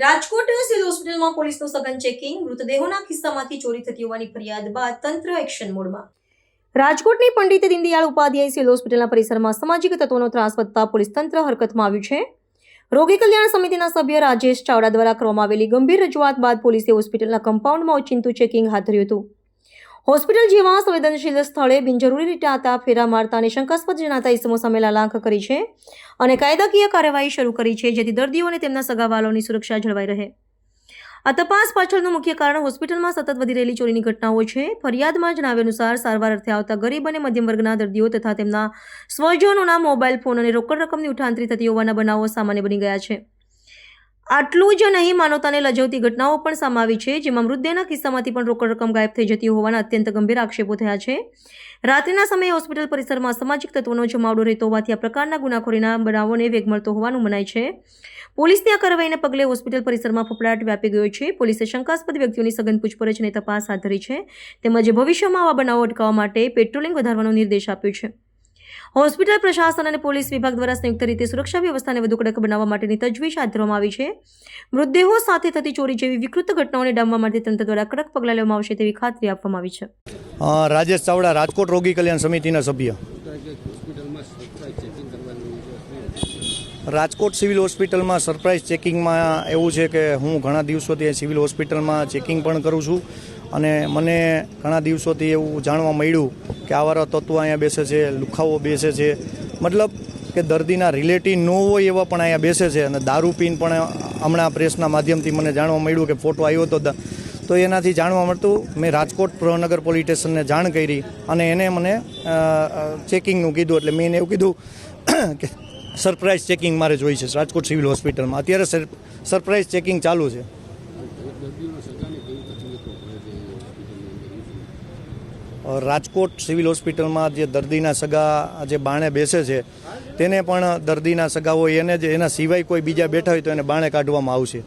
Rajkot civil હોસ્પિટલમાં પોલીસનું સઘન ચેકિંગ, મૃતદેહોના ખિસ્સામાંથી ચોરી થતી હોવાની ફરિયાદ બાદ તંત્ર એક્શન મોડમાં। રાજકોટની પંડિત દીનદયાળ ઉપાધ્યાય સિવિલ હોસ્પિટલના પરિસરમાં સામાજિક તત્વોનો ત્રાસ વધતા પોલીસ તંત્ર હરકતમાં આવ્યું છે। રોગી કલ્યાણ સમિતિના સભ્ય રાજેશ ચાવડા દ્વારા કરવામાં આવેલી ગંભીર રજૂઆત બાદ પોલીસે હોસ્પિટલના કમ્પાઉન્ડમાં ઓચિંતું ચેકિંગ હાથ ધર્યું હતું। હોસ્પિટલ જેવા સંવેદનશીલ સ્થળે બિનજરૂરી રીતે આતા ફેરા મારતા અને શંકાસ્પદ જણાતા ઇસમો સામે લાલાંક કરી છે અને કાયદાકીય કાર્યવાહી શરૂ કરી છે, જેથી દર્દીઓ અને તેમના સગાવાલાઓની સુરક્ષા જળવાઈ રહે। આ તપાસ પાછળનું મુખ્ય કારણ હોસ્પિટલમાં સતત વધી રહેલી ચોરીની ઘટનાઓ છે। ફરિયાદમાં જણાવ્યા અનુસાર સારવાર અર્થે આવતા ગરીબ અને મધ્યમ વર્ગના દર્દીઓ તથા તેમના સ્વજનોના મોબાઈલ ફોન અને રોકડ રકમની ઉઠાંતરી થતી હોવાના બનાવો સામાન્ય બની ગયા છે। આટલું જ નહીં, માનવતાને લજવતી ઘટનાઓ પણ સામે આવી છે, જેમાં મૃતદેહના કિસ્સામાંથી પણ રોકડ રકમ ગાયબ થઈ જતી હોવાના અત્યંત ગંભીર આક્ષેપો થયા છે। રાત્રિના સમયે હોસ્પિટલ પરિસરમાં સામાજિક તત્વોનો જમાવડો રહેતો હોવાથી આ પ્રકારના ગુનાખોરીના બનાવોને વેગ મળતો હોવાનું મનાય છે। પોલીસની આ કાર્યવાહીને પગલે હોસ્પિટલ પરિસરમાં ફફડાટ વ્યાપી ગયો છે। પોલીસે શંકાસ્પદ વ્યક્તિઓની સઘન પૂછપરછ અને તપાસ હાથ ધરી છે, તેમજ ભવિષ્યમાં આવા બનાવો અટકાવવા માટે પેટ્રોલિંગ વધારવાનો નિર્દેશ આપ્યો છે। હોસ્પિટલ પ્રશાસન અને પોલીસ વિભાગ દ્વારા સંયુક્ત રીતે સુરક્ષા વ્યવસ્થાને વધુ કડક બનાવવા માટેની તજવીજ હાથ ધરવામાં આવી છે। મૃતદેહો સાથે થતી ચોરી જેવી વિકૃત ઘટનાઓને ડામવા માટે તંત્ર દ્વારા કડક પગલાં લેવામાં આવશે તેવી ખાતરી આપવામાં આવી છે। રાજેશ ચાવડા, રાજકોટ રોગી કલ્યાણ સમિતિના સભ્ય। રાજકોટ સિવિલ હોસ્પિટલમાં સરપ્રાઇઝ ચેકિંગમાં એવું છે કે હું ઘણા દિવસોથી સિવિલ હોસ્પિટલમાં ચેકિંગ પણ કરું છું અને મને ઘણા દિવસોથી એવું જાણવા મળ્યું કે આવારા તત્વો અહીંયા બેસે છે, લુખાઓ બેસે છે, મતલબ કે દર્દીના રિલેટિવ ન હોય એવા પણ અહીંયા બેસે છે અને દારૂ પીને પણ હમણાં પ્રેસના માધ્યમથી મને જાણવા મળ્યું કે ફોટો આવ્યો હતો, તો એનાથી જાણવા મળતું મેં રાજકોટ નગર પોલીસ સ્ટેશનને જાણ કરી અને એને મને ચેકિંગનું કીધું, એટલે મેં એને એવું કીધું કે સરપ્રાઇઝ ચેકિંગ મારે જોઈ છે રાજકોટ સિવિલ હોસ્પિટલમાં। અત્યારે સરપ્રાઇઝ ચેકિંગ ચાલુ છે। રાજકોટ સિવિલ હોસ્પિટલમાં જે દર્દીના સગા જે બાણે બેસે છે તેને પણ દર્દીના સગા હોય એને જ એના સિવાય કોઈ બીજા બેઠા હોય તો એને બાણે કાઢવામાં આવશે।